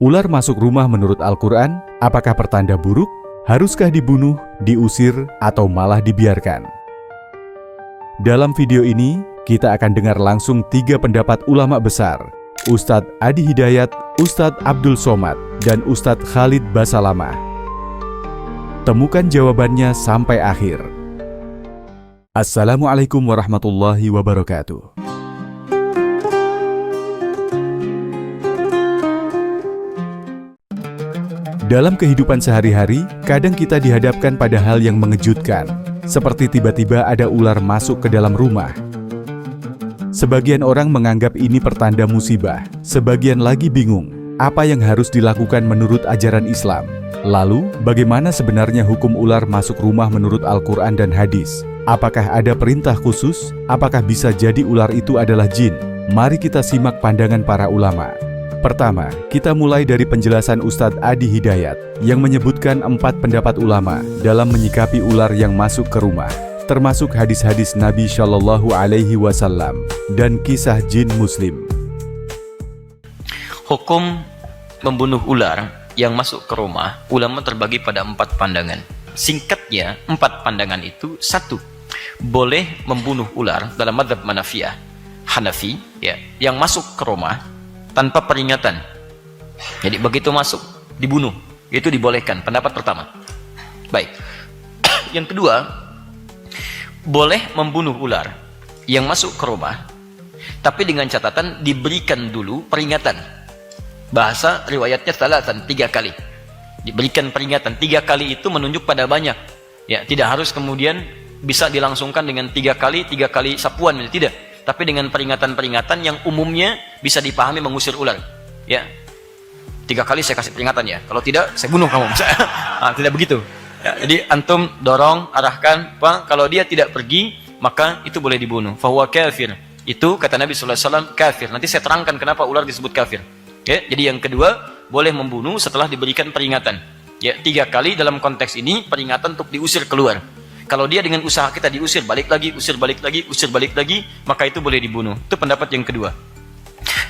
Ular masuk rumah menurut Al-Quran, apakah pertanda buruk? Haruskah dibunuh, diusir, atau malah dibiarkan? Dalam video ini, kita akan dengar langsung 3 pendapat ulama besar, Ustadz Adi Hidayat, Ustadz Abdul Somad, dan Ustadz Khalid Basalamah. Temukan jawabannya sampai akhir. Assalamualaikum warahmatullahi wabarakatuh. Dalam kehidupan sehari-hari, kadang kita dihadapkan pada hal yang mengejutkan, seperti tiba-tiba ada ular masuk ke dalam rumah. Sebagian orang menganggap ini pertanda musibah, sebagian lagi bingung, apa yang harus dilakukan menurut ajaran Islam. Lalu, bagaimana sebenarnya hukum ular masuk rumah menurut Al-Quran dan hadis? Apakah ada perintah khusus? Apakah bisa jadi ular itu adalah jin? Mari kita simak pandangan para ulama. Pertama, kita mulai dari penjelasan Ustadz Adi Hidayat yang menyebutkan 4 pendapat ulama dalam menyikapi ular yang masuk ke rumah, termasuk hadis-hadis Nabi Shallallahu Alaihi Wasallam dan kisah jin Muslim. Hukum membunuh ular yang masuk ke rumah, ulama terbagi pada 4 pandangan. Singkatnya, 4 pandangan itu: 1. Boleh membunuh ular dalam mazhab Hanafi, yang masuk ke rumah tanpa peringatan. Jadi begitu masuk, dibunuh. Itu dibolehkan, pendapat pertama. Baik. Yang kedua, boleh membunuh ular yang masuk ke rumah, tapi dengan catatan diberikan dulu peringatan. Bahasa riwayatnya 3 kali. Diberikan peringatan 3 kali itu menunjuk pada banyak. Ya, tidak harus kemudian bisa dilangsungkan dengan 3 kali sapuan, tidak. Tapi dengan peringatan-peringatan yang umumnya bisa dipahami mengusir ular. Ya, 3 kali saya kasih peringatan ya. Kalau tidak, saya bunuh kamu. Tidak begitu. Ya, jadi antum dorong, arahkan. Kalau dia tidak pergi, maka itu boleh dibunuh. Fahuwa kafir. Itu kata Nabi SAW, kafir. Nanti saya terangkan kenapa ular disebut kafir. Ya, jadi yang kedua, boleh membunuh setelah diberikan peringatan. Ya, 3 kali dalam konteks ini peringatan untuk diusir keluar. Kalau dia dengan usaha kita diusir balik lagi, usir balik lagi, maka itu boleh dibunuh. Itu pendapat yang kedua.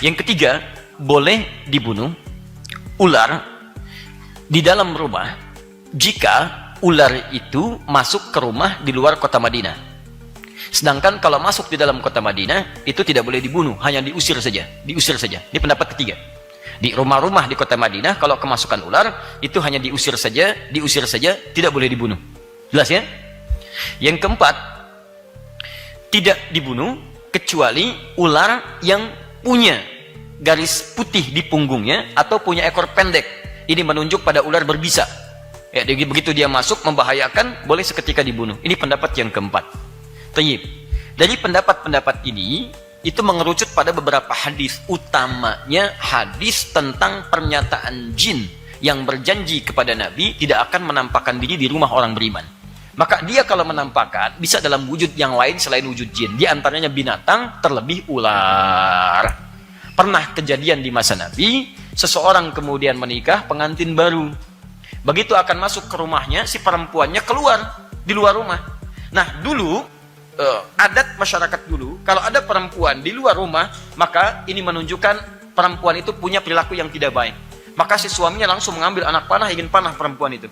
Yang ketiga, boleh dibunuh ular di dalam rumah jika ular itu masuk ke rumah di luar kota Madinah. Sedangkan kalau masuk di dalam kota Madinah, itu tidak boleh dibunuh, hanya diusir saja. Ini pendapat ketiga. Di rumah-rumah di kota Madinah, kalau kemasukan ular, itu hanya diusir saja, tidak boleh dibunuh. Jelas ya? Yang keempat, tidak dibunuh kecuali ular yang punya garis putih di punggungnya atau punya ekor pendek. Ini menunjuk pada ular berbisa. Ya, jadi begitu dia masuk membahayakan, boleh seketika dibunuh. Ini pendapat yang keempat. Tayyib. Dari pendapat-pendapat ini, itu mengerucut pada beberapa hadis, utamanya hadis tentang pernyataan jin yang berjanji kepada Nabi tidak akan menampakkan diri di rumah orang beriman. Maka dia kalau menampakkan bisa dalam wujud yang lain selain wujud jin. Di antaranya binatang, terlebih ular. Pernah kejadian di masa Nabi, seseorang kemudian menikah, pengantin baru. Begitu akan masuk ke rumahnya, si perempuannya keluar di luar rumah. Nah, dulu adat masyarakat dulu, kalau ada perempuan di luar rumah, maka ini menunjukkan perempuan itu punya perilaku yang tidak baik. Maka si suaminya langsung mengambil anak panah, ingin panah perempuan itu.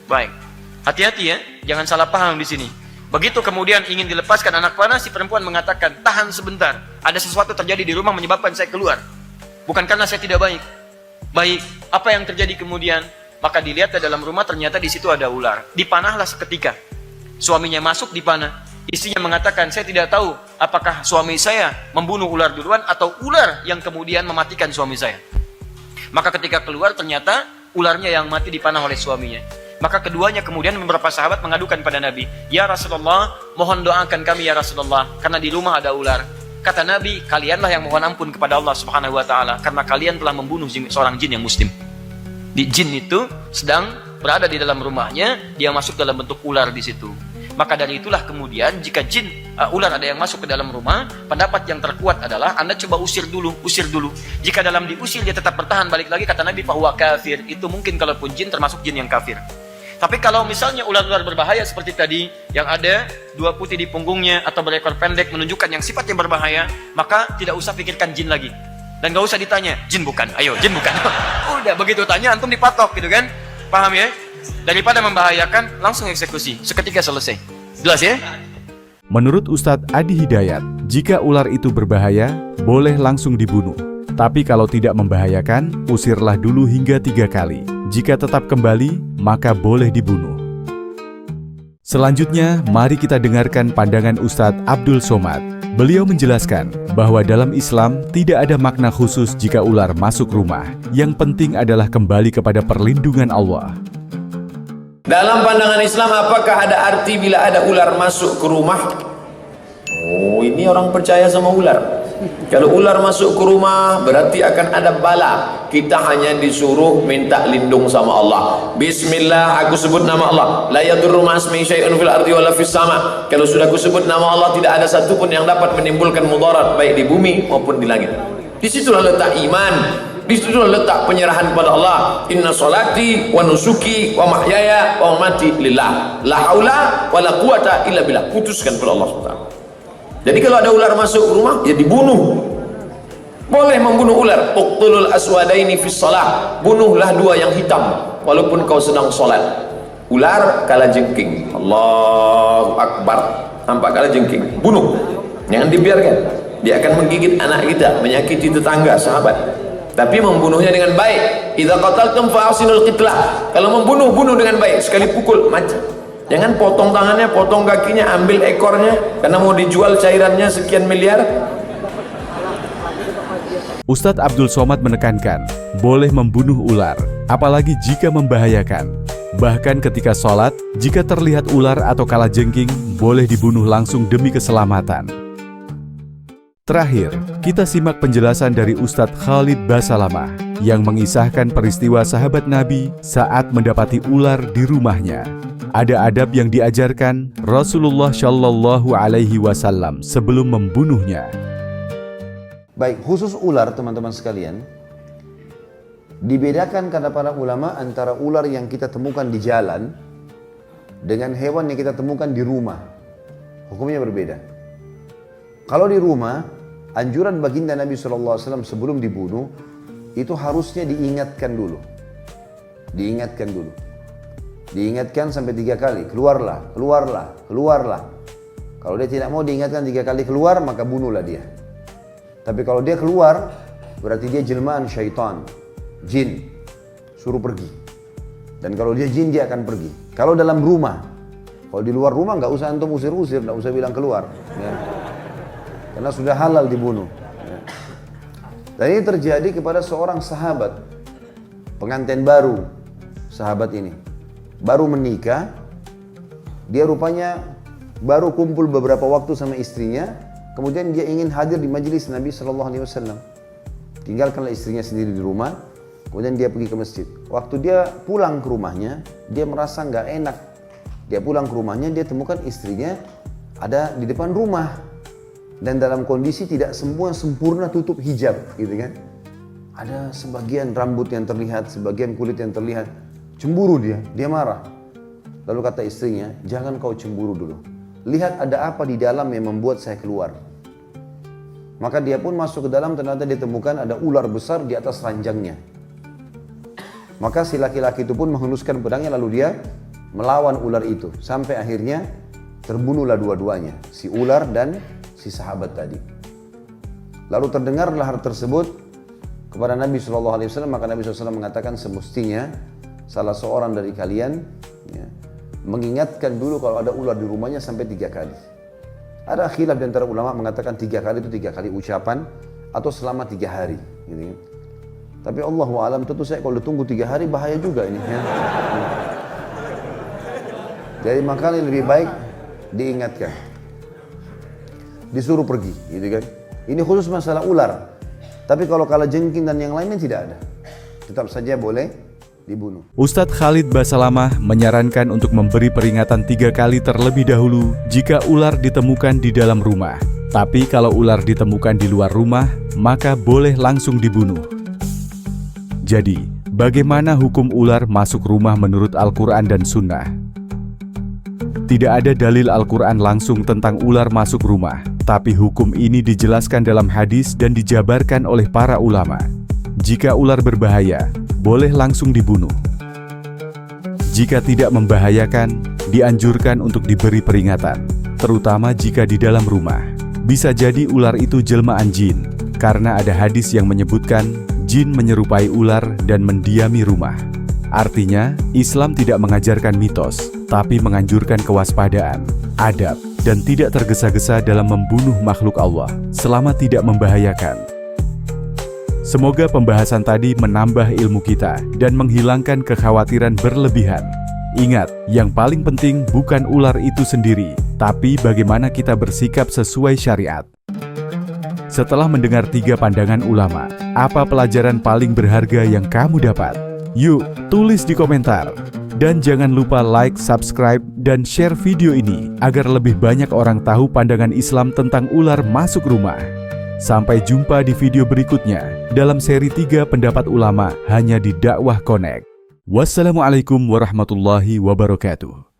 Baik. Hati-hati ya, jangan salah paham di sini. Begitu kemudian ingin dilepaskan anak panah, si perempuan mengatakan, tahan sebentar, ada sesuatu terjadi di rumah menyebabkan saya keluar. Bukan karena saya tidak baik. Baik, apa yang terjadi kemudian? Maka dilihat di dalam rumah, ternyata di situ ada ular. Dipanahlah seketika. Suaminya masuk dipanah. Istrinya mengatakan, saya tidak tahu apakah suami saya membunuh ular duluan atau ular yang kemudian mematikan suami saya. Maka ketika keluar, ternyata ularnya yang mati dipanah oleh suaminya. Maka keduanya kemudian beberapa sahabat mengadukan pada Nabi, ya Rasulullah, mohon doakan kami ya Rasulullah, karena di rumah ada ular. Kata Nabi, kalianlah yang mohon ampun kepada Allah Subhanahu wa Ta'ala, karena kalian telah membunuh seorang jin yang muslim. Di jin itu sedang berada di dalam rumahnya, dia masuk dalam bentuk ular di situ. Maka dari itulah kemudian jika ular ada yang masuk ke dalam rumah, pendapat yang terkuat adalah Anda coba usir dulu. Jika dalam diusir dia tetap bertahan balik lagi, kata Nabi, fahuwa kafir. Itu mungkin kalaupun jin termasuk jin yang kafir. Tapi kalau misalnya ular-ular berbahaya seperti tadi, yang ada 2 putih di punggungnya atau berekor pendek menunjukkan yang sifatnya berbahaya, maka tidak usah pikirkan jin lagi. Dan gak usah ditanya, jin bukan, ayo jin bukan. Udah begitu tanya antum dipatok gitu kan. Paham ya? Daripada membahayakan, langsung eksekusi seketika selesai. Jelas ya? Menurut Ustadz Adi Hidayat, jika ular itu berbahaya, boleh langsung dibunuh. Tapi kalau tidak membahayakan, usirlah dulu hingga 3 kali. Jika tetap kembali, maka boleh dibunuh. Selanjutnya, mari kita dengarkan pandangan Ustadz Abdul Somad. Beliau menjelaskan bahwa dalam Islam tidak ada makna khusus jika ular masuk rumah. Yang penting adalah kembali kepada perlindungan Allah. Dalam pandangan Islam, apakah ada arti bila ada ular masuk ke rumah? Oh, ini orang percaya sama ular. Kalau ular masuk ke rumah, berarti akan ada bala. Kita hanya disuruh minta lindung sama Allah. Bismillah, aku sebut nama Allah. La yadurru ma'asmi syai'un fil ardi wala fis sama. Kalau sudah aku sebut nama Allah, tidak ada satupun yang dapat menimbulkan mudarat baik di bumi maupun di langit. Di situlah letak iman. Di situ letak penyerahan kepada Allah. Inna salati wa nusuki wa mahyaya wa mamati lillah. La haula wa la quwata illa billah. Putuskan kepada Allah SWT. Jadi kalau ada ular masuk rumah, ya dibunuh. Boleh membunuh ular. Uqtulul aswadaini fis shalah. Bunuhlah 2 yang hitam walaupun kau sedang salat. Ular kalajengking. Allahu akbar. Nampak kalajengking. Bunuh. Jangan dibiarkan. Dia akan menggigit anak kita, menyakiti tetangga, sahabat. Tapi membunuhnya dengan baik. Idza qataltum fa ahsinul qitlah. Kalau membunuh, bunuh dengan baik. Sekali pukul mati. Jangan potong tangannya, potong kakinya, ambil ekornya karena mau dijual cairannya sekian miliar. Ustadz Abdul Somad menekankan, boleh membunuh ular, apalagi jika membahayakan. Bahkan ketika sholat, jika terlihat ular atau kalajengking, boleh dibunuh langsung demi keselamatan. Terakhir, kita simak penjelasan dari Ustadz Khalid Basalamah yang mengisahkan peristiwa sahabat Nabi saat mendapati ular di rumahnya. Ada adab yang diajarkan Rasulullah Shallallahu Alaihi Wasallam sebelum membunuhnya. Baik, khusus ular teman-teman sekalian, dibedakan kata para ulama antara ular yang kita temukan di jalan dengan hewan yang kita temukan di rumah. Hukumnya berbeda. Kalau di rumah, anjuran baginda Nabi SAW sebelum dibunuh, itu harusnya diingatkan dulu. Diingatkan dulu. Diingatkan sampai 3 kali, keluarlah, keluarlah, keluarlah. Kalau dia tidak mau diingatkan 3 kali keluar, maka bunuhlah dia. Tapi kalau dia keluar, berarti dia jelmaan syaitan, jin, suruh pergi. Dan kalau dia jin, dia akan pergi. Kalau dalam rumah, kalau di luar rumah nggak usah antum usir-usir, nggak usah bilang keluar. Ya. Karena sudah halal dibunuh. Dan ini terjadi kepada seorang sahabat, pengantin baru, sahabat ini. Baru menikah, dia rupanya baru kumpul beberapa waktu sama istrinya, kemudian dia ingin hadir di majelis Nabi SAW. Tinggalkanlah istrinya sendiri di rumah, kemudian dia pergi ke masjid. Waktu dia pulang ke rumahnya, dia merasa nggak enak. Dia pulang ke rumahnya, dia temukan istrinya ada di depan rumah. Dan dalam kondisi tidak semua sempurna tutup hijab, gitu kan. Ada sebagian rambut yang terlihat, sebagian kulit yang terlihat. Cemburu dia marah. Lalu kata istrinya, jangan kau cemburu dulu. Lihat ada apa di dalam yang membuat saya keluar. Maka dia pun masuk ke dalam, ternyata dia temukan ada ular besar di atas ranjangnya. Maka si laki-laki itu pun menghunuskan pedangnya, lalu dia melawan ular itu. Sampai akhirnya terbunuhlah dua-duanya, si ular dan si sahabat tadi. Lalu terdengarlah hal tersebut kepada Nabi SAW, maka Nabi SAW mengatakan semestinya salah seorang dari kalian mengingatkan dulu kalau ada ular di rumahnya sampai 3 kali. Ada khilaf di antara ulama mengatakan 3 kali itu 3 kali ucapan atau selama 3 hari. Gitu. Tapi Allahu a'lam, tentu saya kalau tunggu 3 hari bahaya juga ini. Ya. Jadi makanya lebih baik diingatkan. Disuruh pergi, gitu kan. Ini khusus masalah ular. Tapi kalau kalajengking dan yang lainnya tidak ada. Tetap saja boleh dibunuh. Ustadz Khalid Basalamah menyarankan untuk memberi peringatan 3 kali terlebih dahulu jika ular ditemukan di dalam rumah. Tapi kalau ular ditemukan di luar rumah, maka boleh langsung dibunuh. Jadi, bagaimana hukum ular masuk rumah menurut Al-Quran dan Sunnah? Tidak ada dalil Al-Quran langsung tentang ular masuk rumah, tapi hukum ini dijelaskan dalam hadis dan dijabarkan oleh para ulama. Jika ular berbahaya, boleh langsung dibunuh. Jika tidak membahayakan, dianjurkan untuk diberi peringatan, terutama jika di dalam rumah. Bisa jadi ular itu jelmaan jin, karena ada hadis yang menyebutkan jin menyerupai ular dan mendiami rumah. Artinya, Islam tidak mengajarkan mitos, tapi menganjurkan kewaspadaan, adab, dan tidak tergesa-gesa dalam membunuh makhluk Allah selama tidak membahayakan. Semoga pembahasan tadi menambah ilmu kita dan menghilangkan kekhawatiran berlebihan. Ingat, yang paling penting bukan ular itu sendiri, tapi bagaimana kita bersikap sesuai syariat. Setelah mendengar 3 pandangan ulama, apa pelajaran paling berharga yang kamu dapat? Yuk, tulis di komentar. Dan jangan lupa like, subscribe, dan share video ini agar lebih banyak orang tahu pandangan Islam tentang ular masuk rumah. Sampai jumpa di video berikutnya dalam seri 3 pendapat ulama hanya di Dakwah Connect. Wassalamualaikum warahmatullahi wabarakatuh.